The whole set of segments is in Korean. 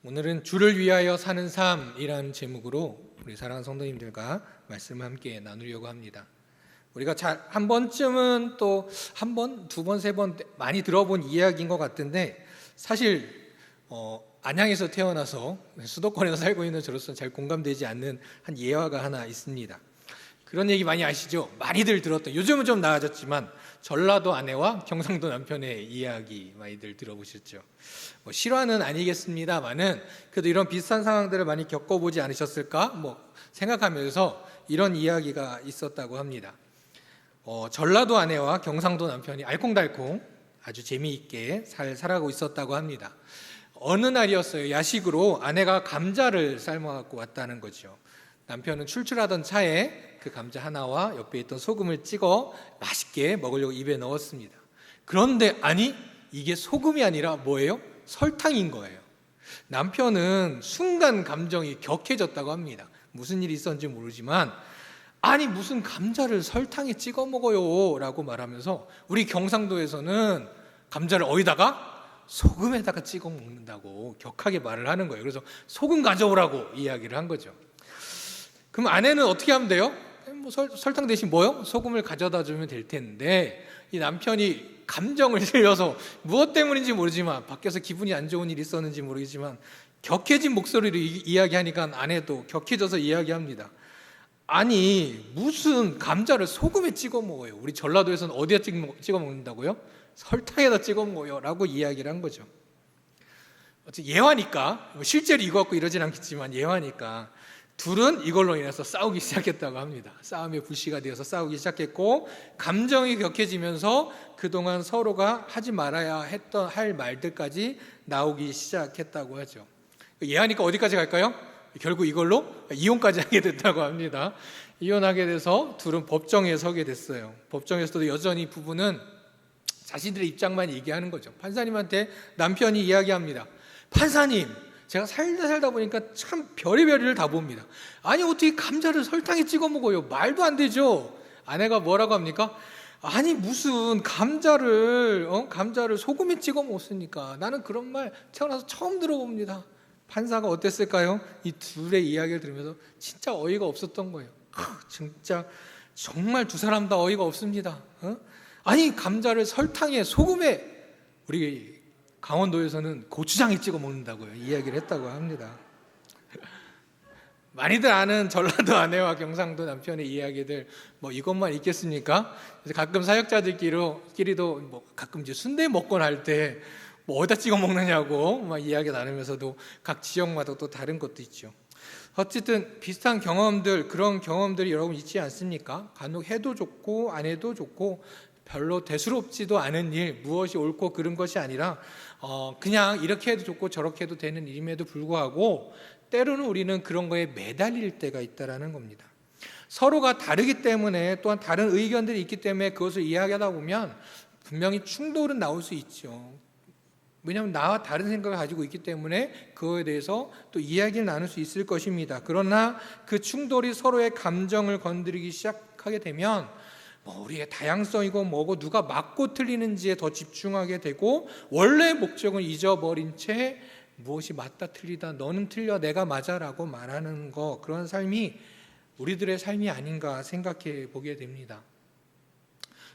오늘은 주를 위하여 사는 삶이라는 제목으로 우리 사랑하는 성도님들과 말씀을 함께 나누려고 합니다. 우리가 한 번쯤은 또 한 번, 두 번, 세 번 많이 들어본 이야기인 것 같은데 사실 안양에서 태어나서 수도권에서 살고 있는 저로서는 잘 공감되지 않는 한 예화가 하나 있습니다. 그런 얘기 많이 아시죠? 많이들 들었던, 요즘은 좀 나아졌지만 전라도 아내와 경상도 남편의 이야기 많이들 들어보셨죠? 실화는 아니겠습니다만은 그래도 이런 비슷한 상황들을 많이 겪어보지 않으셨을까? 생각하면서 이런 이야기가 있었다고 합니다. 전라도 아내와 경상도 남편이 알콩달콩 아주 재미있게 살아가고 있었다고 합니다. 어느 날이었어요. 야식으로 아내가 감자를 삶아갖고 왔다는 거죠. 남편은 출출하던 차에 그 감자 하나와 옆에 있던 소금을 찍어 맛있게 먹으려고 입에 넣었습니다. 그런데 이게 소금이 아니라 뭐예요? 설탕인 거예요. 남편은 순간 감정이 격해졌다고 합니다. 무슨 일이 있었는지 모르지만 무슨 감자를 설탕에 찍어 먹어요 라고 말하면서 우리 경상도에서는 감자를 어디다가? 소금에다가 찍어 먹는다고 격하게 말을 하는 거예요. 그래서 소금 가져오라고 이야기를 한 거죠. 그럼 아내는 어떻게 하면 돼요? 설탕 대신 뭐요? 소금을 가져다 주면 될 텐데 이 남편이 감정을 실려서 무엇 때문인지 모르지만 밖에서 기분이 안 좋은 일이 있었는지 모르겠지만 격해진 목소리로 이야기하니까 아내도 격해져서 이야기합니다. 무슨 감자를 소금에 찍어 먹어요? 우리 전라도에서는 어디에 찍어 먹는다고요? 설탕에다 찍어 먹어요 라고 이야기를 한 거죠. 예화니까 실제로 이거 갖고 이러진 않겠지만 예화니까 둘은 이걸로 인해서 싸우기 시작했다고 합니다. 싸움의 불씨가 되어서 싸우기 시작했고 감정이 격해지면서 그동안 서로가 하지 말아야 할 말들까지 나오기 시작했다고 하죠. 예하니까 어디까지 갈까요? 결국 이걸로 이혼까지 하게 됐다고 합니다. 이혼하게 돼서 둘은 법정에 서게 됐어요. 법정에서도 여전히 부부는 자신들의 입장만 얘기하는 거죠. 판사님한테 남편이 이야기합니다. 판사님, 제가 살다 보니까 참 별의별을 다 봅니다. 어떻게 감자를 설탕에 찍어 먹어요? 말도 안 되죠. 아내가 뭐라고 합니까? 무슨 감자를 소금에 찍어 먹습니까? 나는 그런 말 태어나서 처음 들어봅니다. 판사가 어땠을까요? 이 둘의 이야기를 들으면서 진짜 어이가 없었던 거예요. 진짜 정말 두 사람 다 어이가 없습니다. 감자를 설탕에 소금에 우리 강원도에서는 고추장에 찍어 먹는다고요. 이야기를 했다고 합니다. 많이들 아는 전라도 아내와 경상도 남편의 이야기들 이것만 있겠습니까? 그래서 가끔 사역자들끼리도 가끔 이제 순대 먹고 날 때 어디다 찍어 먹느냐고 이야기 나누면서도 각 지역마다 또 다른 것도 있죠. 어쨌든 비슷한 경험들, 그런 경험들이 여러분 있지 않습니까? 간혹 해도 좋고 안 해도 좋고 별로 대수롭지도 않은 일, 무엇이 옳고 그른 것이 아니라 그냥 이렇게 해도 좋고 저렇게 해도 되는 일임에도 불구하고 때로는 우리는 그런 거에 매달릴 때가 있다는 겁니다. 서로가 다르기 때문에 또한 다른 의견들이 있기 때문에 그것을 이야기하다 보면 분명히 충돌은 나올 수 있죠. 왜냐하면 나와 다른 생각을 가지고 있기 때문에 그거에 대해서 또 이야기를 나눌 수 있을 것입니다. 그러나 그 충돌이 서로의 감정을 건드리기 시작하게 되면 우리의 다양성이고 뭐고 누가 맞고 틀리는지에 더 집중하게 되고 원래 목적은 잊어버린 채 무엇이 맞다 틀리다 너는 틀려 내가 맞아라고 말하는 거, 그런 삶이 우리들의 삶이 아닌가 생각해 보게 됩니다.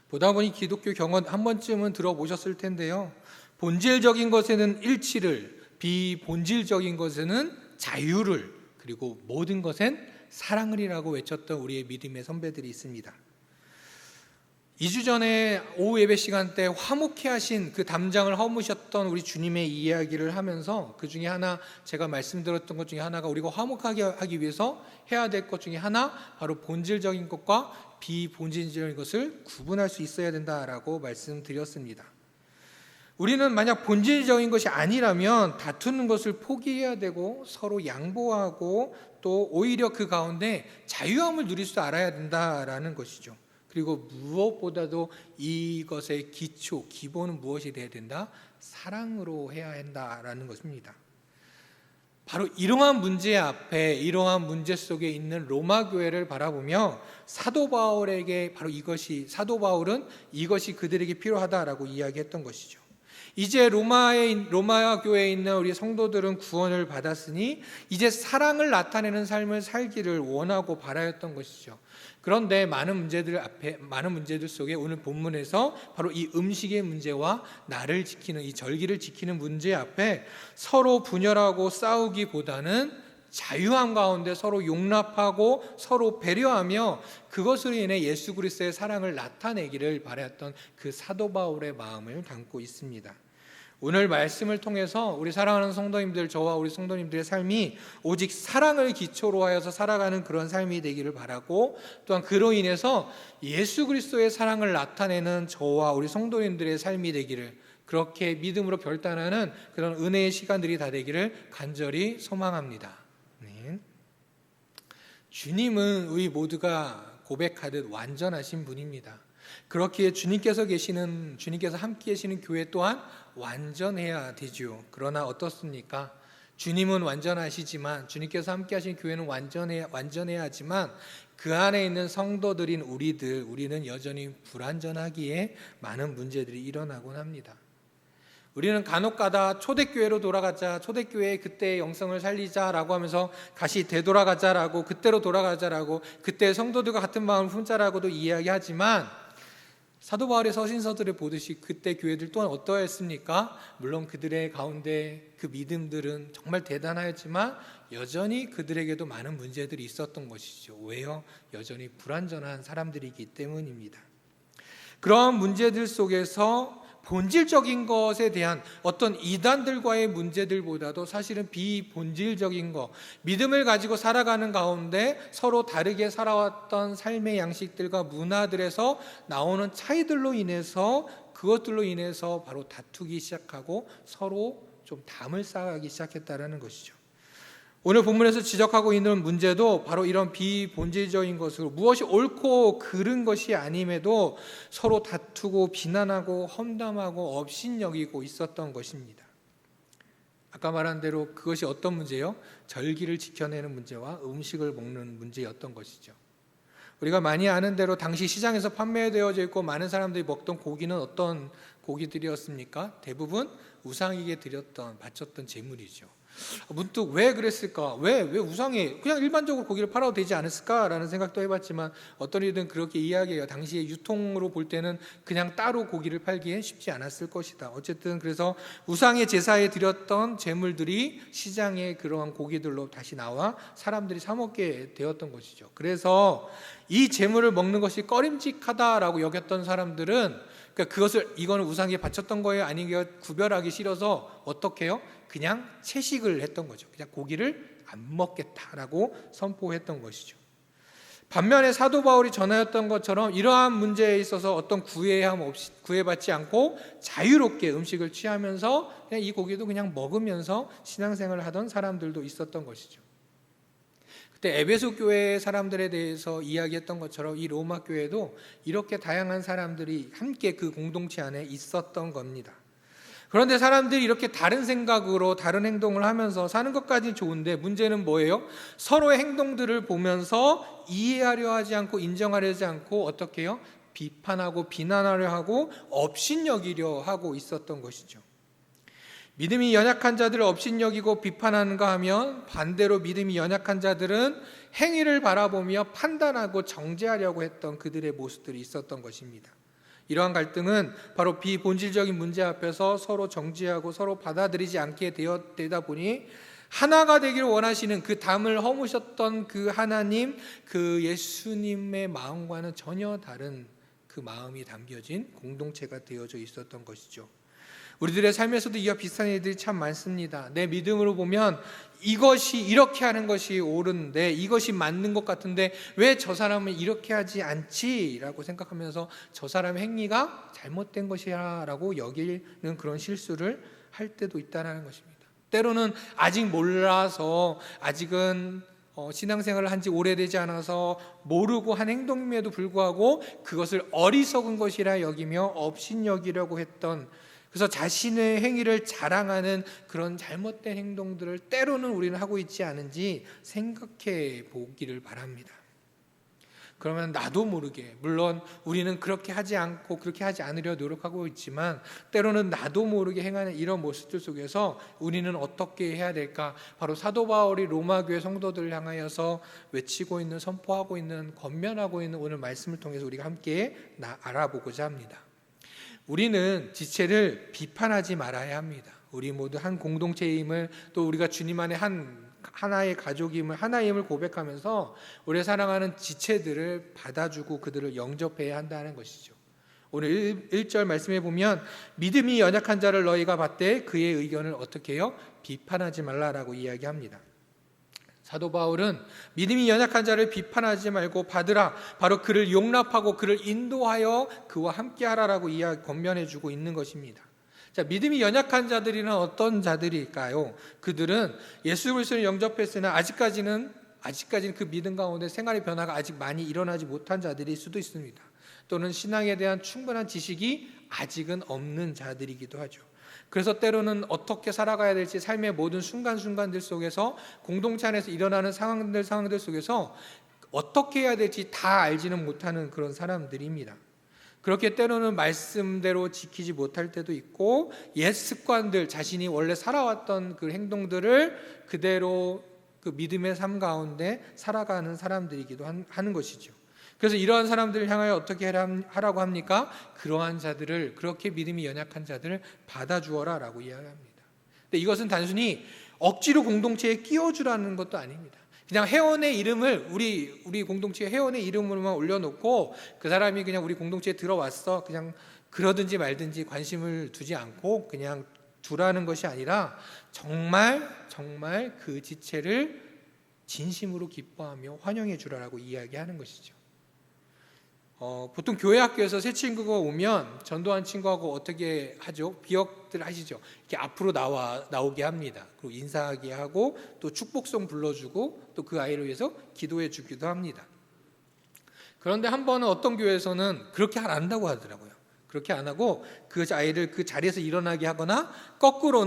보다 보니 기독교 경험 한 번쯤은 들어보셨을 텐데요. 본질적인 것에는 일치를, 비본질적인 것에는 자유를, 그리고 모든 것엔 사랑을이라고 외쳤던 우리의 믿음의 선배들이 있습니다. 2주 전에 오후 예배 시간 때 화목해 하신 그 담장을 허무셨던 우리 주님의 이야기를 하면서 그 중에 하나, 제가 말씀드렸던 것 중에 하나가 우리가 화목하게 하기 위해서 해야 될 것 중에 하나, 바로 본질적인 것과 비본질적인 것을 구분할 수 있어야 된다라고 말씀드렸습니다. 우리는 만약 본질적인 것이 아니라면 다투는 것을 포기해야 되고 서로 양보하고 또 오히려 그 가운데 자유함을 누릴 줄 알아야 된다라는 것이죠. 그리고 무엇보다도 이것의 기본은 무엇이 되어야 된다? 사랑으로 해야 한다라는 것입니다. 바로 이러한 문제 앞에, 이러한 문제 속에 있는 로마 교회를 바라보며 사도 바울은 이것이 그들에게 필요하다라고 이야기했던 것이죠. 이제 로마 교회에 있는 우리 성도들은 구원을 받았으니 이제 사랑을 나타내는 삶을 살기를 원하고 바라였던 것이죠. 그런데 많은 문제들 속에 오늘 본문에서 바로 이 음식의 문제와 나를 지키는 이 절기를 지키는 문제 앞에 서로 분열하고 싸우기보다는 자유함 가운데 서로 용납하고 서로 배려하며 그것으로 인해 예수 그리스도의 사랑을 나타내기를 바랐던 그 사도 바울의 마음을 담고 있습니다. 오늘 말씀을 통해서 우리 사랑하는 성도님들, 저와 우리 성도님들의 삶이 오직 사랑을 기초로 하여서 살아가는 그런 삶이 되기를 바라고, 또한 그로 인해서 예수 그리스도의 사랑을 나타내는 저와 우리 성도님들의 삶이 되기를, 그렇게 믿음으로 결단하는 그런 은혜의 시간들이 다 되기를 간절히 소망합니다. 주님은 우리 모두가 고백하듯 완전하신 분입니다. 그렇기에 주님께서 함께 계시는 교회 또한 완전해야 되죠. 그러나 어떻습니까? 주님은 완전하시지만, 주님께서 함께 하신 교회는 완전해야 하지만 그 안에 있는 성도들인 우리는 여전히 불완전하기에 많은 문제들이 일어나곤 합니다. 우리는 간혹가다 초대교회로 돌아가자, 초대교회의 그때의 영성을 살리자라고 하면서 다시 되돌아가자라고, 그때로 돌아가자라고, 그때 성도들과 같은 마음을 품자라고도 이야기하지만, 사도 바울의 서신서들을 보듯이 그때 교회들 또한 어떠했습니까? 물론 그들의 가운데 그 믿음들은 정말 대단하였지만 여전히 그들에게도 많은 문제들이 있었던 것이죠. 왜요? 여전히 불완전한 사람들이기 때문입니다. 그런 문제들 속에서 본질적인 것에 대한 어떤 이단들과의 문제들보다도 사실은 비본질적인 것, 믿음을 가지고 살아가는 가운데 서로 다르게 살아왔던 삶의 양식들과 문화들에서 나오는 차이들로 인해서, 그것들로 인해서 바로 다투기 시작하고 서로 좀 담을 쌓아가기 시작했다는 것이죠. 오늘 본문에서 지적하고 있는 문제도 바로 이런 비본질적인 것으로, 무엇이 옳고 그른 것이 아님에도 서로 다투고 비난하고 험담하고 업신여기고 있었던 것입니다. 아까 말한 대로 그것이 어떤 문제요? 절기를 지켜내는 문제와 음식을 먹는 문제였던 것이죠. 우리가 많이 아는 대로 당시 시장에서 판매되어져 있고 많은 사람들이 먹던 고기는 어떤 고기들이었습니까? 대부분 우상에게 바쳤던 제물이죠. 문득 왜 그랬을까? 왜 우상에 그냥 일반적으로 고기를 팔아도 되지 않았을까라는 생각도 해봤지만, 어떤 이든 그렇게 이야기해요. 당시에 유통으로 볼 때는 그냥 따로 고기를 팔기엔 쉽지 않았을 것이다. 어쨌든 그래서 우상의 제사에 드렸던 제물들이 시장에 그러한 고기들로 다시 나와 사람들이 사 먹게 되었던 것이죠. 그래서 이 제물을 먹는 것이 꺼림직하다라고 여겼던 사람들은, 그러니까 이거는 우상에 바쳤던 거예요, 아니면 구별하기 싫어서 어떻게 해요? 그냥 채식을 했던 거죠. 그냥 고기를 안 먹겠다라고 선포했던 것이죠. 반면에 사도 바울이 전하였던 것처럼 이러한 문제에 있어서 어떤 구애함 없이, 구애받지 않고 자유롭게 음식을 취하면서 그냥 이 고기도 그냥 먹으면서 신앙생활을 하던 사람들도 있었던 것이죠. 그때 에베소 교회 사람들에 대해서 이야기했던 것처럼 이 로마 교회도 이렇게 다양한 사람들이 함께 그 공동체 안에 있었던 겁니다. 그런데 사람들이 이렇게 다른 생각으로 다른 행동을 하면서 사는 것까지는 좋은데, 문제는 뭐예요? 서로의 행동들을 보면서 이해하려 하지 않고 인정하려 하지 않고 어떻게 해요? 비판하고 비난하려 하고 업신여기려 하고 있었던 것이죠. 믿음이 연약한 자들을 업신여기고 비판하는가 하면, 반대로 믿음이 연약한 자들은 행위를 바라보며 판단하고 정죄하려고 했던 그들의 모습들이 있었던 것입니다. 이러한 갈등은 바로 비본질적인 문제 앞에서 서로 정죄하고 서로 받아들이지 않게 되다 보니, 하나가 되기를 원하시는 그 담을 허무셨던 그 하나님, 그 예수님의 마음과는 전혀 다른 그 마음이 담겨진 공동체가 되어져 있었던 것이죠. 우리들의 삶에서도 이와 비슷한 일들이 참 많습니다. 내 믿음으로 보면 이것이 이렇게 하는 것이 옳은데, 이것이 맞는 것 같은데 왜 저 사람은 이렇게 하지 않지? 라고 생각하면서 저 사람의 행위가 잘못된 것이야 라고 여기는 그런 실수를 할 때도 있다는 것입니다. 때로는 아직 몰라서, 아직은 신앙생활을 한 지 오래되지 않아서 모르고 한 행동임에도 불구하고 그것을 어리석은 것이라 여기며 업신여기려고 했던, 그래서 자신의 행위를 자랑하는 그런 잘못된 행동들을 때로는 우리는 하고 있지 않은지 생각해 보기를 바랍니다. 그러면 나도 모르게, 물론 우리는 그렇게 하지 않고 그렇게 하지 않으려 노력하고 있지만 때로는 나도 모르게 행하는 이런 모습들 속에서 우리는 어떻게 해야 될까? 바로 사도 바울이 로마 교회 성도들을 향하여서 외치고 있는, 선포하고 있는, 권면하고 있는 오늘 말씀을 통해서 우리가 함께 알아보고자 합니다. 우리는 지체를 비판하지 말아야 합니다. 우리 모두 한 공동체임을, 또 우리가 주님 안에 하나의 가족임을, 하나임을 고백하면서 우리의 사랑하는 지체들을 받아주고 그들을 영접해야 한다는 것이죠. 오늘 1절 말씀해 보면 믿음이 연약한 자를 너희가 받되 그의 의견을 어떻게 해요? 비판하지 말라라고 이야기합니다. 사도 바울은 믿음이 연약한 자를 비판하지 말고 받으라, 바로 그를 용납하고 그를 인도하여 그와 함께 하라라고 권면해 주고 있는 것입니다. 자, 믿음이 연약한 자들이란 어떤 자들일까요? 그들은 예수 그리스도를 영접했으나 아직까지는 그 믿음 가운데 생활의 변화가 아직 많이 일어나지 못한 자들일 수도 있습니다. 또는 신앙에 대한 충분한 지식이 아직은 없는 자들이기도 하죠. 그래서 때로는 어떻게 살아가야 될지 삶의 모든 순간순간들 속에서, 공동체 안에서 일어나는 상황들 속에서 어떻게 해야 될지 다 알지는 못하는 그런 사람들입니다. 그렇게 때로는 말씀대로 지키지 못할 때도 있고, 옛 습관들, 자신이 원래 살아왔던 그 행동들을 그대로 그 믿음의 삶 가운데 살아가는 사람들이기도 하는 것이죠. 그래서 이러한 사람들을 향하여 어떻게 하라고 합니까? 그러한 자들을, 그렇게 믿음이 연약한 자들을 받아주어라 라고 이야기합니다. 근데 이것은 단순히 억지로 공동체에 끼워주라는 것도 아닙니다. 그냥 회원의 이름을 우리 공동체 회원의 이름으로만 올려놓고 그 사람이 그냥 우리 공동체에 들어왔어, 그냥 그러든지 말든지 관심을 두지 않고 그냥 두라는 것이 아니라 정말 그 지체를 진심으로 기뻐하며 환영해 주라라고 이야기하는 것이죠. 보통 교회 학교에서 새 친구가 오면 전도한 친구하고 어떻게 하죠? 비역들 하시죠. 이렇게 앞으로 나오게 합니다. 그리고 인사하게 하고 또 축복송 불러주고 또 그 아이를 위해서 기도해 주기도 합니다. 그런데 한 번은 어떤 교회에서는 그렇게 안 한다고 하더라고요. 그렇게 안 하고 그 아이를 그 자리에서 일어나게 하거나 거꾸로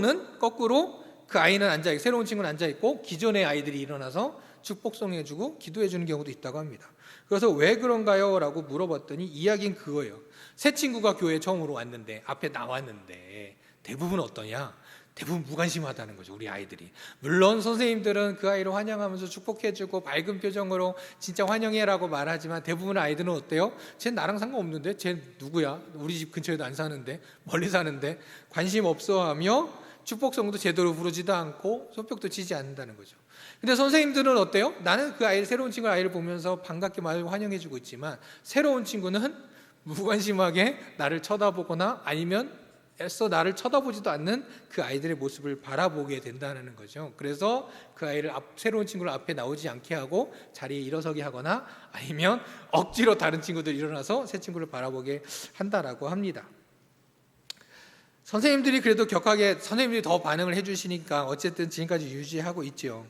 그 아이는 앉아있고 새로운 친구는 앉아있고 기존의 아이들이 일어나서 축복송 해주고 기도해 주는 경우도 있다고 합니다. 그래서 왜 그런가요? 라고 물어봤더니 이야기는 그거예요. 새 친구가 교회에 처음으로 왔는데, 앞에 나왔는데 대부분 어떠냐? 대부분 무관심하다는 거죠, 우리 아이들이. 물론 선생님들은 그 아이를 환영하면서 축복해주고 밝은 표정으로 진짜 환영해라고 말하지만 대부분 아이들은 어때요? 쟤 나랑 상관없는데? 쟤 누구야? 우리 집 근처에도 안 사는데? 멀리 사는데? 관심 없어하며 축복성도 제대로 부르지도 않고 손뼉도 치지 않는다는 거죠. 근데 선생님들은 어때요? 나는 그 아이를, 새로운 친구 아이를 보면서 반갑게 말을 환영해주고 있지만 새로운 친구는 무관심하게 나를 쳐다보거나 아니면 애써 나를 쳐다보지도 않는 그 아이들의 모습을 바라보게 된다는 거죠. 그래서 그 아이를 새로운 친구를 앞에 나오지 않게 하고 자리에 일어서게 하거나 아니면 억지로 다른 친구들 일어나서 새 친구를 바라보게 한다라고 합니다. 선생님들이 그래도 선생님들이 더 반응을 해주시니까 어쨌든 지금까지 유지하고 있죠.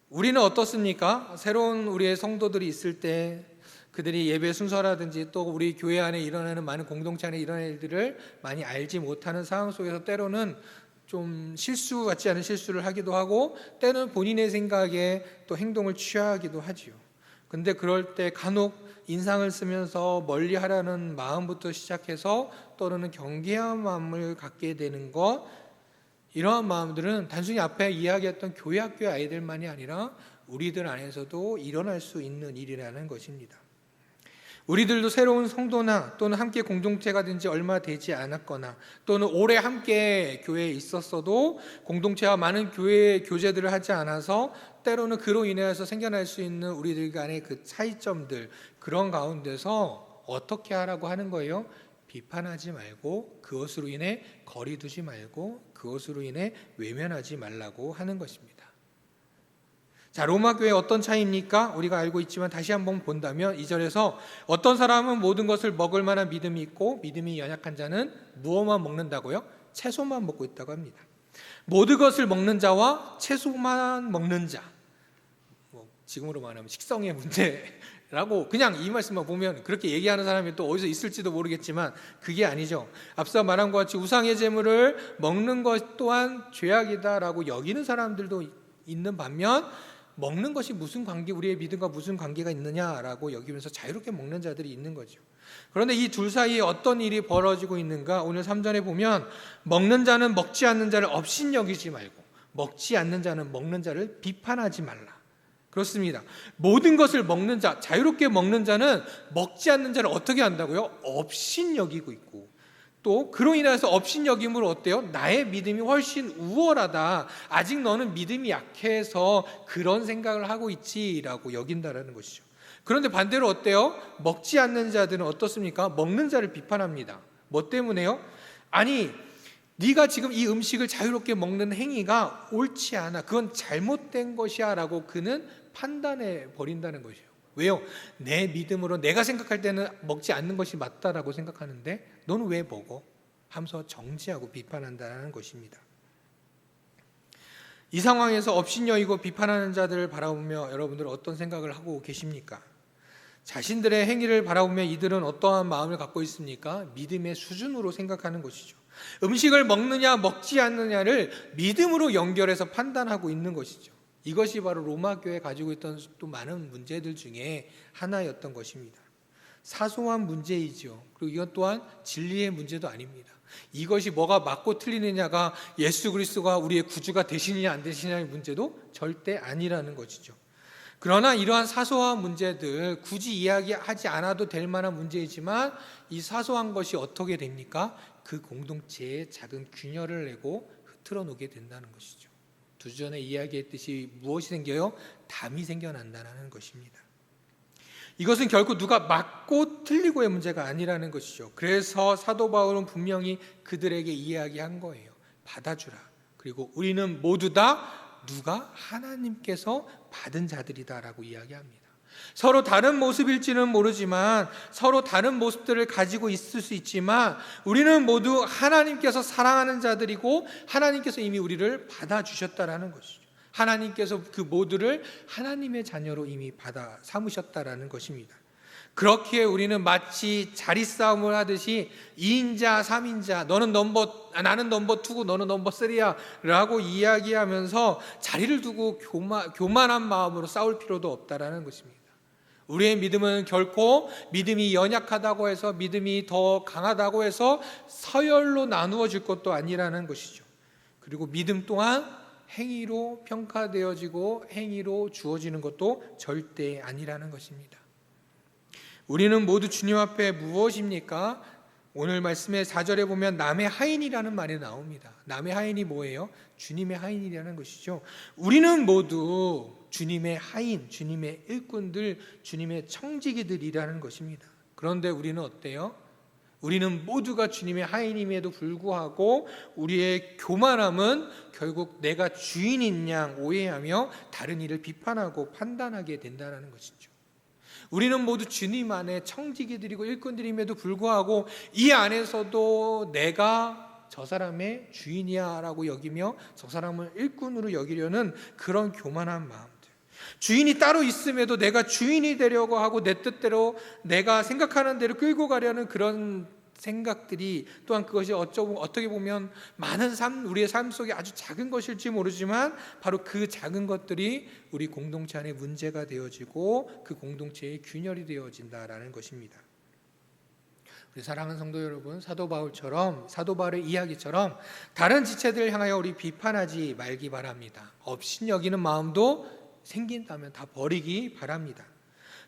우리는 어떻습니까? 새로운 우리의 성도들이 있을 때 그들이 예배 순서라든지 또 우리 교회 안에 일어나는 많은 공동체 안에 일어나는 일들을 많이 알지 못하는 상황 속에서 때로는 좀 실수 같지 않은 실수를 하기도 하고 때는 본인의 생각에 또 행동을 취하기도 하지요. 근데 그럴 때 간혹 인상을 쓰면서 멀리하라는 마음부터 시작해서 또는 경계한 마음을 갖게 되는 것, 이러한 마음들은 단순히 앞에 이야기했던 교회 학교의 아이들만이 아니라 우리들 안에서도 일어날 수 있는 일이라는 것입니다. 우리들도 새로운 성도나 또는 함께 공동체가 된 지 얼마 되지 않았거나 또는 오래 함께 교회에 있었어도 공동체와 많은 교회 교제들을 하지 않아서 때로는 그로 인해서 생겨날 수 있는 우리들 간의 그 차이점들, 그런 가운데서 어떻게 하라고 하는 거예요? 비판하지 말고, 그것으로 인해 거리 두지 말고, 그것으로 인해 외면하지 말라고 하는 것입니다. 자, 로마 교회 어떤 차이입니까? 우리가 알고 있지만 다시 한번 본다면 2절에서 어떤 사람은 모든 것을 먹을 만한 믿음이 있고 믿음이 연약한 자는 무엇만 먹는다고요? 채소만 먹고 있다고 합니다. 모든 것을 먹는 자와 채소만 먹는 자, 지금으로 말하면 식성의 문제라고 그냥 이 말씀만 보면 그렇게 얘기하는 사람이 또 어디서 있을지도 모르겠지만 그게 아니죠. 앞서 말한 것 같이 우상의 제물을 먹는 것 또한 죄악이다라고 여기는 사람들도 있는 반면 먹는 것이 무슨 관계, 우리의 믿음과 무슨 관계가 있느냐라고 여기면서 자유롭게 먹는 자들이 있는 거죠. 그런데 이 둘 사이에 어떤 일이 벌어지고 있는가? 오늘 3절에 보면 먹는 자는 먹지 않는 자를 업신여기지 말고 먹지 않는 자는 먹는 자를 비판하지 말라. 그렇습니다. 모든 것을 먹는 자, 자유롭게 먹는 자는 먹지 않는 자를 어떻게 한다고요? 업신여기고 있고, 또 그로 인해서 업신여김으로 어때요? 나의 믿음이 훨씬 우월하다, 아직 너는 믿음이 약해서 그런 생각을 하고 있지라고 여긴다라는 것이죠. 그런데 반대로 어때요? 먹지 않는 자들은 어떻습니까? 먹는 자를 비판합니다. 뭐 때문에요? 아니, 네가 지금 이 음식을 자유롭게 먹는 행위가 옳지 않아, 그건 잘못된 것이야 라고 그는 판단해 버린다는 것이에요. 왜요? 내 믿음으로 내가 생각할 때는 먹지 않는 것이 맞다라고 생각하는데 너는 왜 먹어? 하면서 정지하고 비판한다는 것입니다. 이 상황에서 업신여기고 비판하는 자들을 바라보며 여러분들 어떤 생각을 하고 계십니까? 자신들의 행위를 바라보며 이들은 어떠한 마음을 갖고 있습니까? 믿음의 수준으로 생각하는 것이죠. 음식을 먹느냐 먹지 않느냐를 믿음으로 연결해서 판단하고 있는 것이죠. 이것이 바로 로마 교회에 가지고 있던 또 많은 문제들 중에 하나였던 것입니다. 사소한 문제이죠. 그리고 이것 또한 진리의 문제도 아닙니다. 이것이 뭐가 맞고 틀리느냐가 예수 그리스도가 우리의 구주가 되시느냐 안 되시느냐의 문제도 절대 아니라는 것이죠. 그러나 이러한 사소한 문제들, 굳이 이야기하지 않아도 될 만한 문제이지만 이 사소한 것이 어떻게 됩니까? 그 공동체에 작은 균열을 내고 흐트러 놓게 된다는 것이죠. 두 주 전에 이야기했듯이 무엇이 생겨요? 담이 생겨난다는 것입니다. 이것은 결코 누가 맞고 틀리고의 문제가 아니라는 것이죠. 그래서 사도 바울은 분명히 그들에게 이야기한 거예요. 받아주라. 그리고 우리는 모두 다 누가 하나님께서 받은 자들이다라고 이야기합니다. 서로 다른 모습일지는 모르지만, 서로 다른 모습들을 가지고 있을 수 있지만 우리는 모두 하나님께서 사랑하는 자들이고 하나님께서 이미 우리를 받아주셨다라는 것이죠. 하나님께서 그 모두를 하나님의 자녀로 이미 받아 삼으셨다라는 것입니다. 그렇기에 우리는 마치 자리싸움을 하듯이 2인자, 3인자, 나는 넘버 2고 너는 넘버 3야 라고 이야기하면서 자리를 두고 교만한 마음으로 싸울 필요도 없다라는 것입니다. 우리의 믿음은 결코 믿음이 연약하다고 해서, 믿음이 더 강하다고 해서 서열로 나누어질 것도 아니라는 것이죠. 그리고 믿음 또한 행위로 평가되어지고 행위로 주어지는 것도 절대 아니라는 것입니다. 우리는 모두 주님 앞에 무엇입니까? 오늘 말씀의 4절에 보면 남의 하인이라는 말이 나옵니다. 남의 하인이 뭐예요? 주님의 하인이라는 것이죠. 우리는 모두 주님의 하인, 주님의 일꾼들, 주님의 청지기들이라는 것입니다. 그런데 우리는 어때요? 우리는 모두가 주님의 하인임에도 불구하고 우리의 교만함은 결국 내가 주인인 양 오해하며 다른 이를 비판하고 판단하게 된다는 것이죠. 우리는 모두 주님 안에 청지기들이고 일꾼들임에도 불구하고 이 안에서도 내가 저 사람의 주인이야 라고 여기며 저 사람을 일꾼으로 여기려는 그런 교만한 마음들, 주인이 따로 있음에도 내가 주인이 되려고 하고 내 뜻대로 내가 생각하는 대로 끌고 가려는 그런 생각들이, 또한 그것이 어떻게 보면 많은 우리의 삶 속에 아주 작은 것일지 모르지만 바로 그 작은 것들이 우리 공동체 안에 문제가 되어지고 그 공동체의 균열이 되어진다라는 것입니다. 우리 사랑하는 성도 여러분, 사도 바울의 이야기처럼 다른 지체들을 향하여 우리 비판하지 말기 바랍니다. 업신여기는 마음도 생긴다면 다 버리기 바랍니다.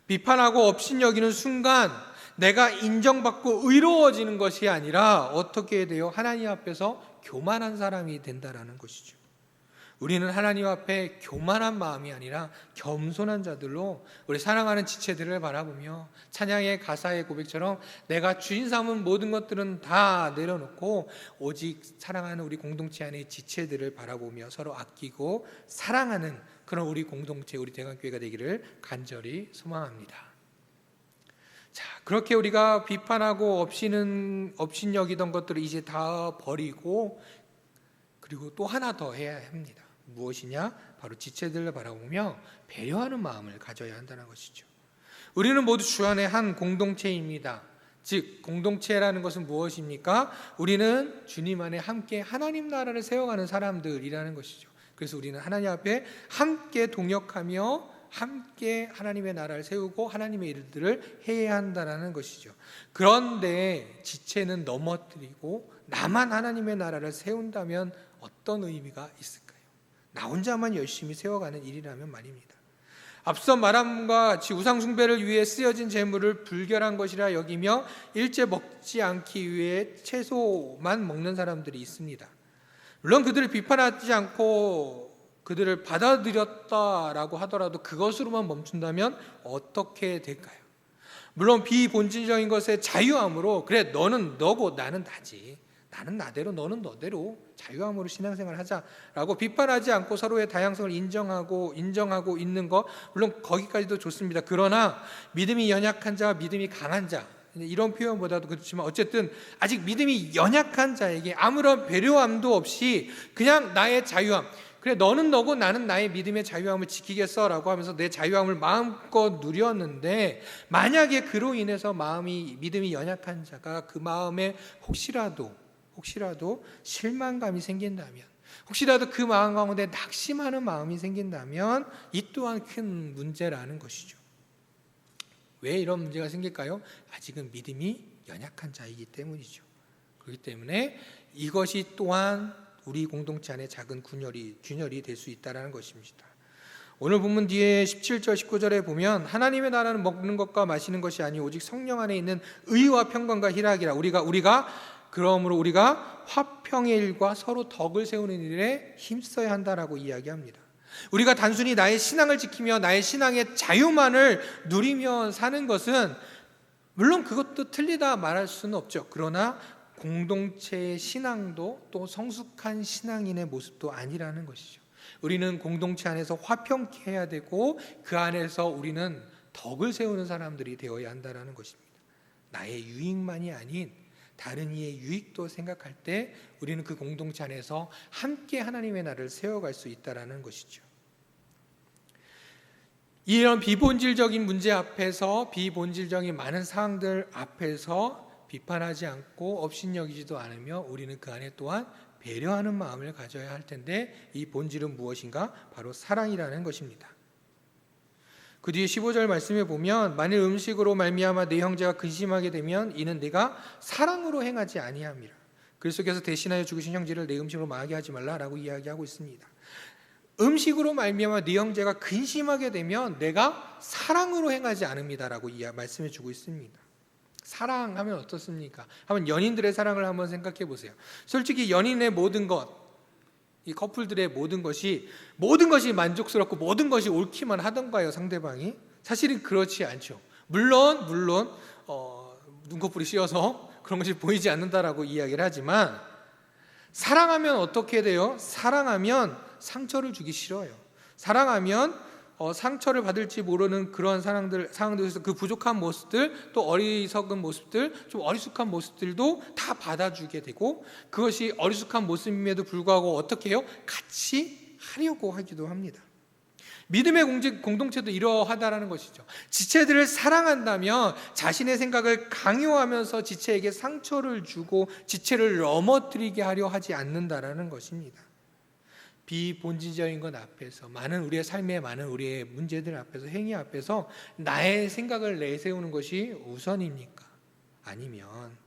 비판하고 업신여기는 순간 내가 인정받고 의로워지는 것이 아니라 어떻게 돼요? 하나님 앞에서 교만한 사람이 된다라는 것이죠. 우리는 하나님 앞에 교만한 마음이 아니라 겸손한 자들로 우리 사랑하는 지체들을 바라보며 찬양의 가사의 고백처럼 내가 주인 삼은 모든 것들은 다 내려놓고 오직 사랑하는 우리 공동체 안의 지체들을 바라보며 서로 아끼고 사랑하는 그런 우리 공동체, 우리 대강교회가 되기를 간절히 소망합니다. 자, 그렇게 우리가 비판하고 업신여기던 것들을 이제 다 버리고, 그리고 또 하나 더 해야 합니다. 무엇이냐? 바로 지체들을 바라보며 배려하는 마음을 가져야 한다는 것이죠. 우리는 모두 주 안에 한 공동체입니다. 즉 공동체라는 것은 무엇입니까? 우리는 주님 안에 함께 하나님 나라를 세워가는 사람들이라는 것이죠. 그래서 우리는 하나님 앞에 함께 동역하며 함께 하나님의 나라를 세우고 하나님의 일들을 해야 한다는 것이죠. 그런데 지체는 넘어뜨리고 나만 하나님의 나라를 세운다면 어떤 의미가 있을까요? 나 혼자만 열심히 세워가는 일이라면 말입니다. 앞서 말함과 같이 우상숭배를 위해 쓰여진 재물을 불결한 것이라 여기며 일제 먹지 않기 위해 채소만 먹는 사람들이 있습니다. 물론 그들을 비판하지 않고 그들을 받아들였다라고 하더라도 그것으로만 멈춘다면 어떻게 될까요? 물론 비본질적인 것에 자유함으로 그래 너는 너고 나는 나지, 나는 나대로 너는 너대로 자유함으로 신앙생활 하자라고 비판하지 않고 서로의 다양성을 인정하고 있는 것, 물론 거기까지도 좋습니다. 그러나 믿음이 연약한 자와 믿음이 강한 자, 이런 표현보다도 그렇지만 어쨌든 아직 믿음이 연약한 자에게 아무런 배려함도 없이 그냥 나의 자유함, 그래 너는 너고 나는 나의 믿음의 자유함을 지키겠어라고 하면서 내 자유함을 마음껏 누렸는데, 만약에 그로 인해서 믿음이 연약한 자가 그 마음에 혹시라도 실망감이 생긴다면, 혹시라도 그 마음 가운데 낙심하는 마음이 생긴다면 이 또한 큰 문제라는 것이죠. 왜 이런 문제가 생길까요? 아직은 믿음이 연약한 자이기 때문이죠. 그렇기 때문에 이것이 또한 우리 공동체 안에 작은 균열이 될 수 있다는 것입니다. 오늘 본문 뒤에 17절 19절에 보면 하나님의 나라는 먹는 것과 마시는 것이 아니 오직 성령 안에 있는 의와 평강과 희락이라. 그러므로 우리가 화평의 일과 서로 덕을 세우는 일에 힘써야 한다라고 이야기합니다. 우리가 단순히 나의 신앙을 지키며 나의 신앙의 자유만을 누리며 사는 것은 물론 그것도 틀리다 말할 수는 없죠. 그러나 공동체의 신앙도 또 성숙한 신앙인의 모습도 아니라는 것이죠. 우리는 공동체 안에서 화평케 해야 되고 그 안에서 우리는 덕을 세우는 사람들이 되어야 한다는 것입니다. 나의 유익만이 아닌 다른 이의 유익도 생각할 때 우리는 그 공동체 안에서 함께 하나님의 나라를 세워갈 수 있다는 것이죠. 이런 비본질적인 문제 앞에서, 비본질적인 많은 상황들 앞에서 비판하지 않고 업신여기지도 않으며 우리는 그 안에 또한 배려하는 마음을 가져야 할 텐데, 이 본질은 무엇인가? 바로 사랑이라는 것입니다. 그 뒤에 15절 말씀에 보면 만일 음식으로 말미암아 내 형제가 근심하게 되면 이는 내가 사랑으로 행하지 아니함이라. 그리스도께서 대신하여 죽으신 형제를 내 음식으로 망하게 하지 말라라고 이야기하고 있습니다. 음식으로 말미암아 네 형제가 근심하게 되면 내가 사랑으로 행하지 않습니다라고 말씀해 주고 있습니다. 사랑하면 어떻습니까? 한번 연인들의 사랑을 한번 생각해 보세요. 솔직히 연인의 모든 것, 이 커플들의 모든 것이 만족스럽고 모든 것이 옳기만 하던가요, 상대방이? 사실은 그렇지 않죠. 물론 눈꺼풀이 씌어서 그런 것이 보이지 않는다라고 이야기를 하지만, 사랑하면 어떻게 돼요? 사랑하면 상처를 주기 싫어요. 사랑하면 상처를 받을지 모르는 그런 상황들에서 그 부족한 모습들, 또 어리석은 모습들, 좀 어리숙한 모습들도 다 받아주게 되고, 그것이 어리숙한 모습임에도 불구하고 어떻게 해요? 같이 하려고 하기도 합니다. 믿음의 공동체도 이러하다라는 것이죠. 지체들을 사랑한다면 자신의 생각을 강요하면서 지체에게 상처를 주고 지체를 넘어뜨리게 하려 하지 않는다라는 것입니다. 비본질적인 것 앞에서, 많은 우리의 삶에 많은 우리의 문제들 앞에서, 행위 앞에서 나의 생각을 내세우는 것이 우선입니까? 아니면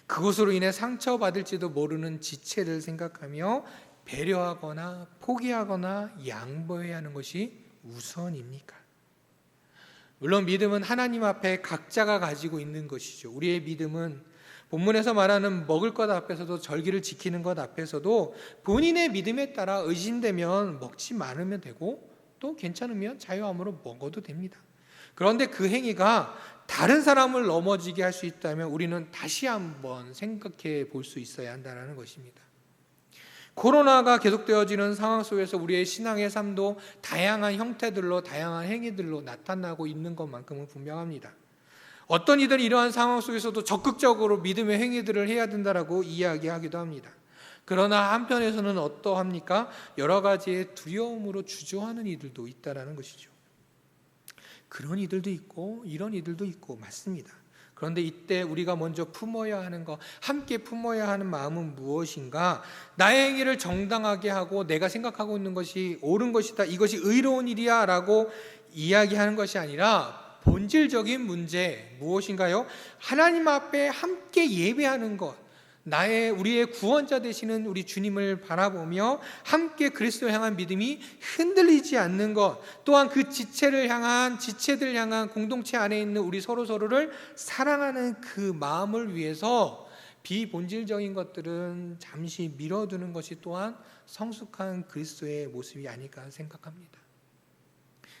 그것으로 인해 상처받을지도 모르는 지체를 생각하며 배려하거나 포기하거나 양보해야 하는 것이 우선입니까? 물론 믿음은 하나님 앞에 각자가 가지고 있는 것이죠. 우리의 믿음은 본문에서 말하는 먹을 것 앞에서도, 절기를 지키는 것 앞에서도 본인의 믿음에 따라 의심되면 먹지 않으면 되고, 또 괜찮으면 자유함으로 먹어도 됩니다. 그런데 그 행위가 다른 사람을 넘어지게 할 수 있다면 우리는 다시 한번 생각해 볼 수 있어야 한다는 것입니다. 코로나가 계속되어지는 상황 속에서 우리의 신앙의 삶도 다양한 형태들로, 다양한 행위들로 나타나고 있는 것만큼은 분명합니다. 어떤 이들은 이러한 상황 속에서도 적극적으로 믿음의 행위들을 해야 된다라고 이야기하기도 합니다. 그러나 한편에서는 어떠합니까? 여러 가지의 두려움으로 주저하는 이들도 있다라는 것이죠. 그런 이들도 있고 이런 이들도 있고, 맞습니다. 그런데 이때 우리가 먼저 품어야 하는 것, 함께 품어야 하는 마음은 무엇인가? 나의 행위를 정당하게 하고 내가 생각하고 있는 것이 옳은 것이다, 이것이 의로운 일이야 라고 이야기하는 것이 아니라 본질적인 문제 무엇인가요? 하나님 앞에 함께 예배하는 것, 우리의 구원자 되시는 우리 주님을 바라보며 함께 그리스도를 향한 믿음이 흔들리지 않는 것, 또한 그 지체들 향한 공동체 안에 있는 우리 서로를 사랑하는 그 마음을 위해서 비본질적인 것들은 잠시 밀어두는 것이 또한 성숙한 그리스도의 모습이 아닐까 생각합니다.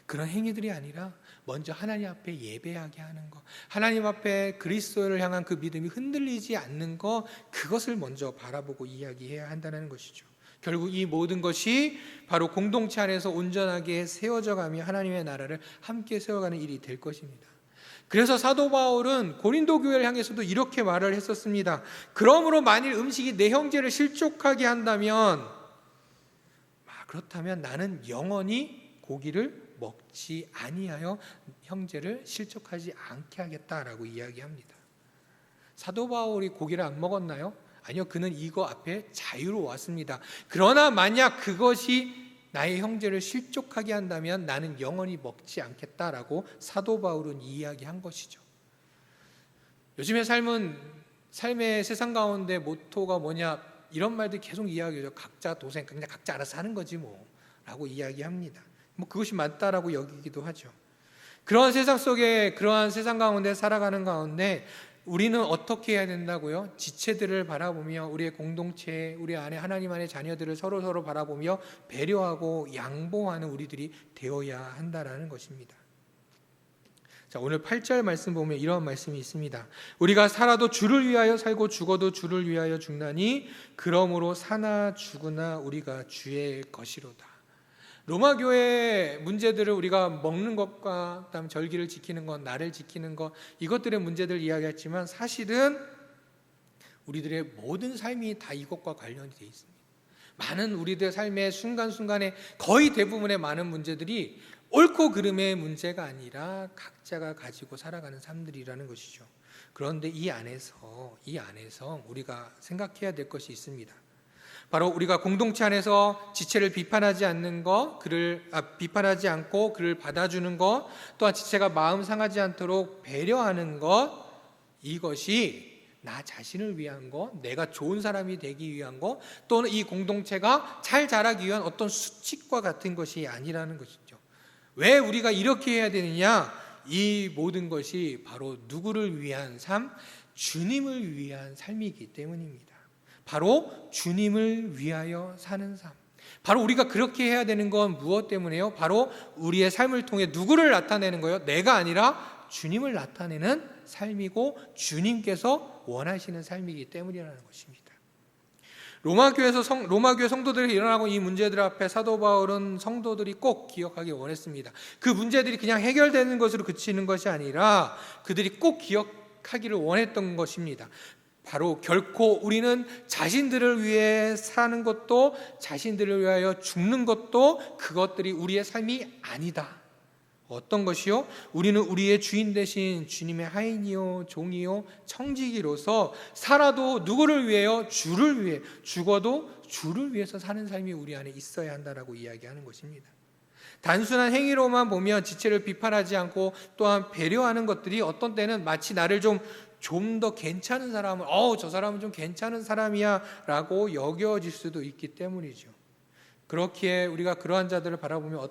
그런 행위들이 아니라 먼저 하나님 앞에 예배하게 하는 것, 하나님 앞에 그리스도를 향한 그 믿음이 흔들리지 않는 것, 그것을 먼저 바라보고 이야기해야 한다는 것이죠. 결국 이 모든 것이 바로 공동체 안에서 온전하게 세워져 가며 하나님의 나라를 함께 세워가는 일이 될 것입니다. 그래서 사도 바울은 고린도 교회를 향해서도 이렇게 말을 했었습니다. 그러므로 만일 음식이 내 형제를 실족하게 한다면, 그렇다면 나는 영원히 고기를 먹지 아니하여 형제를 실족하지 않게 하겠다라고 이야기합니다. 사도 바울이 고기를 안 먹었나요? 아니요, 그는 이거 앞에 자유로웠습니다. 그러나 만약 그것이 나의 형제를 실족하게 한다면 나는 영원히 먹지 않겠다라고 사도 바울은 이야기한 것이죠. 요즘의 삶의 세상 가운데 모토가 뭐냐, 이런 말들 계속 이야기하죠. 각자 도생, 그냥 각자 알아서 하는 거지 뭐 라고 이야기합니다. 그것이 맞다라고 여기기도 하죠. 그러한 세상 가운데 살아가는 가운데 우리는 어떻게 해야 된다고요? 지체들을 바라보며 우리의 공동체, 우리 안에 하나님 안의 자녀들을 서로 바라보며 배려하고 양보하는 우리들이 되어야 한다라는 것입니다. 자, 오늘 8절 말씀 보면 이런 말씀이 있습니다. 우리가 살아도 주를 위하여 살고 죽어도 주를 위하여 죽나니 그러므로 사나 죽으나 우리가 주의 것이로다. 로마 교회의 문제들을 우리가 먹는 것과 그다음 절기를 지키는 것, 날을 지키는 것, 이것들의 문제들을 이야기했지만 사실은 우리들의 모든 삶이 다 이것과 관련이 되어 있습니다. 많은 우리들의 삶의 순간순간에 거의 대부분의 많은 문제들이 옳고 그름의 문제가 아니라 각자가 가지고 살아가는 삶들이라는 것이죠. 그런데 이 안에서 우리가 생각해야 될 것이 있습니다. 바로 우리가 공동체 안에서 지체를 비판하지 않고 그를 받아주는 것, 또한 지체가 마음 상하지 않도록 배려하는 것, 이것이 나 자신을 위한 것, 내가 좋은 사람이 되기 위한 것, 또는 이 공동체가 잘 자라기 위한 어떤 수칙과 같은 것이 아니라는 것이죠. 왜 우리가 이렇게 해야 되느냐? 이 모든 것이 바로 누구를 위한 삶? 주님을 위한 삶이기 때문입니다. 바로 주님을 위하여 사는 삶. 바로 우리가 그렇게 해야 되는 건 무엇 때문에요? 바로 우리의 삶을 통해 누구를 나타내는 거예요? 내가 아니라 주님을 나타내는 삶이고 주님께서 원하시는 삶이기 때문이라는 것입니다. 로마 교회 성도들이 일어나고 이 문제들 앞에 사도 바울은 성도들이 꼭 기억하기 원했습니다. 그 문제들이 그냥 해결되는 것으로 그치는 것이 아니라 그들이 꼭 기억하기를 원했던 것입니다. 바로 결코 우리는 자신들을 위해 사는 것도 자신들을 위하여 죽는 것도 그것들이 우리의 삶이 아니다. 어떤 것이요? 우리는 우리의 주인 되신 주님의 하인이요 종이요 청지기로서 살아도 누구를 위해요? 주를 위해, 죽어도 주를 위해서 사는 삶이 우리 안에 있어야 한다라고 이야기하는 것입니다. 단순한 행위로만 보면 지체를 비판하지 않고 또한 배려하는 것들이 어떤 때는 마치 나를 좀 더 괜찮은 사람을 저 사람은 좀 괜찮은 사람이야 라고 여겨질 수도 있기 때문이죠. 그렇기에 우리가 그러한 자들을 바라보면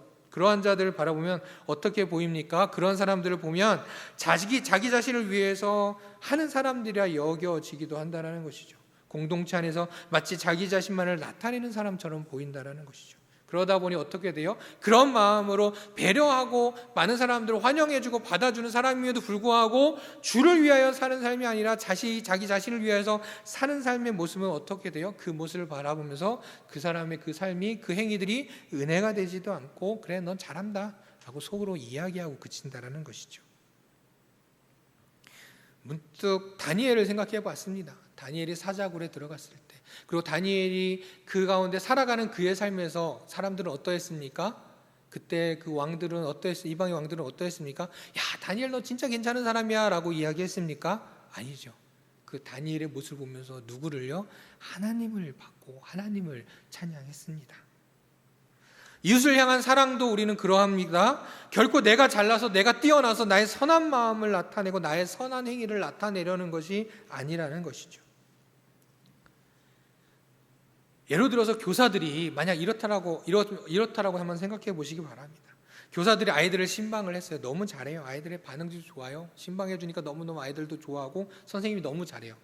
어떻게 보입니까? 그런 사람들을 보면 자기 자신을 위해서 하는 사람들이라 여겨지기도 한다는 것이죠. 공동체 안에서 마치 자기 자신만을 나타내는 사람처럼 보인다는 것이죠. 그러다 보니 어떻게 돼요? 그런 마음으로 배려하고 많은 사람들을 환영해주고 받아주는 사람임에도 불구하고 주를 위하여 사는 삶이 아니라 자기 자신을 위해서 사는 삶의 모습은 어떻게 돼요? 그 모습을 바라보면서 그 사람의 그 삶이, 그 행위들이 은혜가 되지도 않고 그래 넌 잘한다 라고 속으로 이야기하고 그친다라는 것이죠. 문득 다니엘을 생각해 봤습니다. 다니엘이 사자굴에 들어갔을 때, 그리고 다니엘이 그 가운데 살아가는 그의 삶에서 사람들은 어떠했습니까? 그때 그 왕들은 어떠했어요? 이방의 왕들은 어떠했습니까? 야, 다니엘 너 진짜 괜찮은 사람이야 라고 이야기했습니까? 아니죠. 그 다니엘의 모습을 보면서 누구를요? 하나님을 받고 하나님을 찬양했습니다. 이웃을 향한 사랑도 우리는 그러합니다. 결코 내가 잘나서 내가 뛰어나서 나의 선한 마음을 나타내고 나의 선한 행위를 나타내려는 것이 아니라는 것이죠. 예를 들어서 교사들이 만약 이렇다라고 한번 생각해 보시기 바랍니다. 교사들이 아이들을 신방을 했어요. 너무 잘해요. 아이들의 반응도 좋아요. 신방해 주니까 너무너무 아이들도 좋아하고 선생님이 너무 잘해요.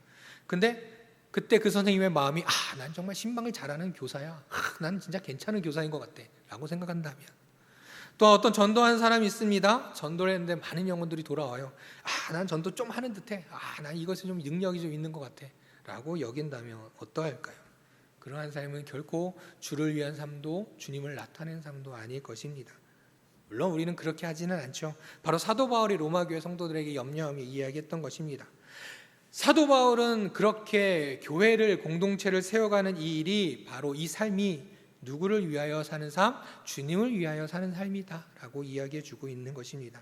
근데 그때 그 선생님의 마음이 난 정말 신방을 잘하는 교사야. 난 진짜 괜찮은 교사인 것 같아 라고 생각한다면, 또 어떤 전도한 사람이 있습니다. 전도를 했는데 많은 영혼들이 돌아와요. 난 전도 좀 하는 듯해. 난 이것에 좀 능력이 좀 있는 것 같아 라고 여긴다면 어떠할까요? 그러한 삶은 결코 주를 위한 삶도 주님을 나타낸 삶도 아닐 것입니다. 물론 우리는 그렇게 하지는 않죠. 바로 사도 바울이 로마교회 성도들에게 염려하며 이야기했던 것입니다. 사도 바울은 그렇게 교회를, 공동체를 세워가는 이 일이, 바로 이 삶이 누구를 위하여 사는 삶? 주님을 위하여 사는 삶이다 라고 이야기해 주고 있는 것입니다.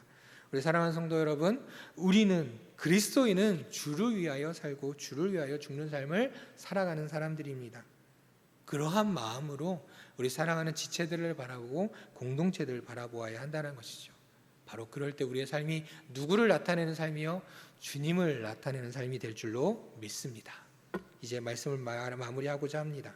우리 사랑하는 성도 여러분, 우리는, 그리스도인은 주를 위하여 살고 주를 위하여 죽는 삶을 살아가는 사람들입니다. 그러한 마음으로 우리 사랑하는 지체들을 바라보고 공동체들을 바라보아야 한다는 것이죠. 바로 그럴 때 우리의 삶이 누구를 나타내는 삶이요? 주님을 나타내는 삶이 될 줄로 믿습니다. 이제 말씀을 마무리하고자 합니다.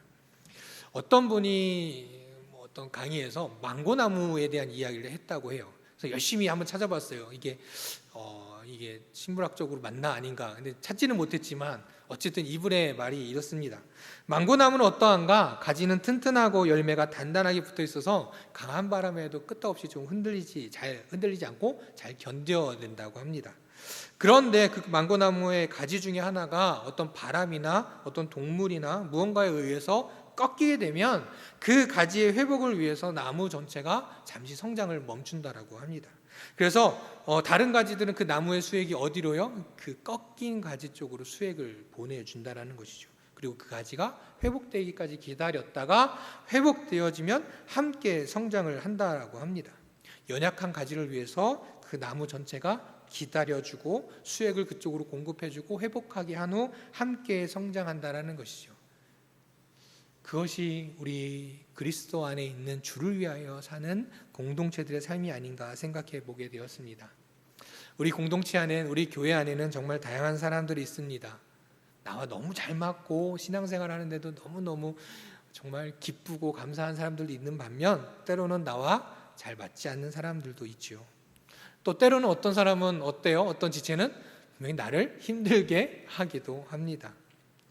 어떤 분이 어떤 강의에서 망고나무에 대한 이야기를 했다고 해요. 그래서 열심히 한번 찾아봤어요. 이게 식물학적으로 맞나 아닌가. 근데 찾지는 못했지만 어쨌든 이분의 말이 이렇습니다. 망고나무는 어떠한가? 가지는 튼튼하고 열매가 단단하게 붙어 있어서 강한 바람에도 끄떡없이 좀 흔들리지 않고 잘 견뎌낸다고 합니다. 그런데 그 망고나무의 가지 중에 하나가 어떤 바람이나 어떤 동물이나 무언가에 의해서 꺾이게 되면 그 가지의 회복을 위해서 나무 전체가 잠시 성장을 멈춘다라고 합니다. 그래서 다른 가지들은 그 나무의 수액이 어디로요? 그 꺾인 가지 쪽으로 수액을 보내준다라는 것이죠. 그리고 그 가지가 회복되기까지 기다렸다가 회복되어지면 함께 성장을 한다라고 합니다. 연약한 가지를 위해서 그 나무 전체가 기다려주고 수액을 그쪽으로 공급해주고 회복하게 한 후 함께 성장한다라는 것이죠. 그것이 우리 그리스도 안에 있는 주를 위하여 사는 공동체들의 삶이 아닌가 생각해 보게 되었습니다. 우리 공동체 안에, 우리 교회 안에는 정말 다양한 사람들이 있습니다. 나와 너무 잘 맞고 신앙생활 하는데도 너무너무 정말 기쁘고 감사한 사람들도 있는 반면, 때로는 나와 잘 맞지 않는 사람들도 있죠. 또 때로는 어떤 사람은 어때요? 어떤 지체는 분명히 나를 힘들게 하기도 합니다.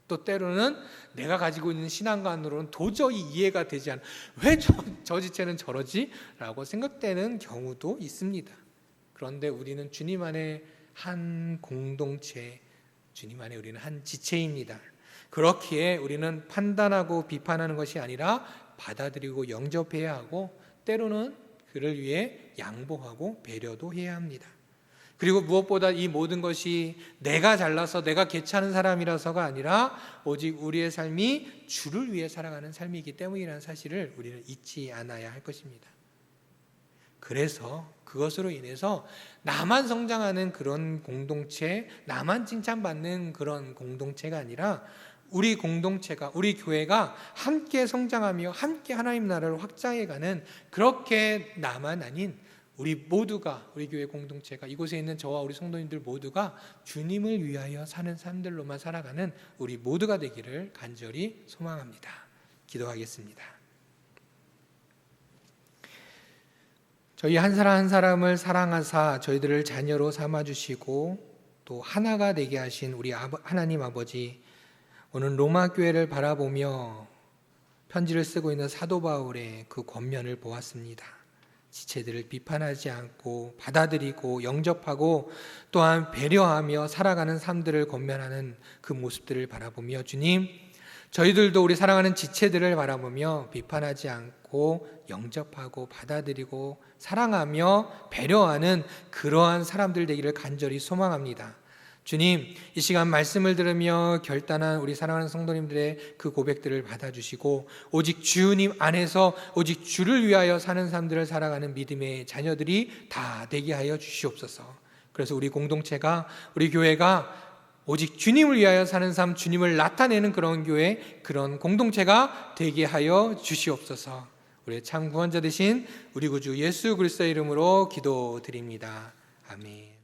또 때로는 내가 가지고 있는 신앙관으로는 도저히 이해가 되지 않아. 왜 저 지체는 저러지? 라고 생각되는 경우도 있습니다. 그런데 우리는 주님 안에 한 공동체, 주님 안에 우리는 한 지체입니다. 그렇기에 우리는 판단하고 비판하는 것이 아니라 받아들이고 영접해야 하고, 때로는 그를 위해 양보하고 배려도 해야 합니다. 그리고 무엇보다 이 모든 것이 내가 잘나서 내가 괜찮은 사람이라서가 아니라 오직 우리의 삶이 주를 위해 살아가는 삶이기 때문이라는 사실을 우리는 잊지 않아야 할 것입니다. 그래서 그것으로 인해서 나만 성장하는 그런 공동체, 나만 칭찬받는 그런 공동체가 아니라 우리 공동체가, 우리 교회가 함께 성장하며 함께 하나님 나라를 확장해가는, 그렇게 나만 아닌 우리 모두가, 우리 교회 공동체가, 이곳에 있는 저와 우리 성도님들 모두가 주님을 위하여 사는 삶들로만 살아가는 우리 모두가 되기를 간절히 소망합니다. 기도하겠습니다. 저희 한 사람 한 사람을 사랑하사 저희들을 자녀로 삼아주시고 또 하나가 되게 하신 우리 하나님 아버지, 오늘 로마 교회를 바라보며 편지를 쓰고 있는 사도 바울의 그 권면을 보았습니다. 지체들을 비판하지 않고 받아들이고 영접하고 또한 배려하며 살아가는 삶들을 권면하는 그 모습들을 바라보며, 주님, 저희들도 우리 사랑하는 지체들을 바라보며 비판하지 않고 영접하고 받아들이고 사랑하며 배려하는 그러한 사람들 되기를 간절히 소망합니다. 주님, 이 시간 말씀을 들으며 결단한 우리 사랑하는 성도님들의 그 고백들을 받아주시고 오직 주님 안에서 오직 주를 위하여 사는 삶들을 살아가는 믿음의 자녀들이 다 되게 하여 주시옵소서. 그래서 우리 공동체가, 우리 교회가 오직 주님을 위하여 사는 삶, 주님을 나타내는 그런 교회, 그런 공동체가 되게 하여 주시옵소서. 우리의 참 구원자 되신 우리 구주 예수 그리스도의 이름으로 기도드립니다. 아멘.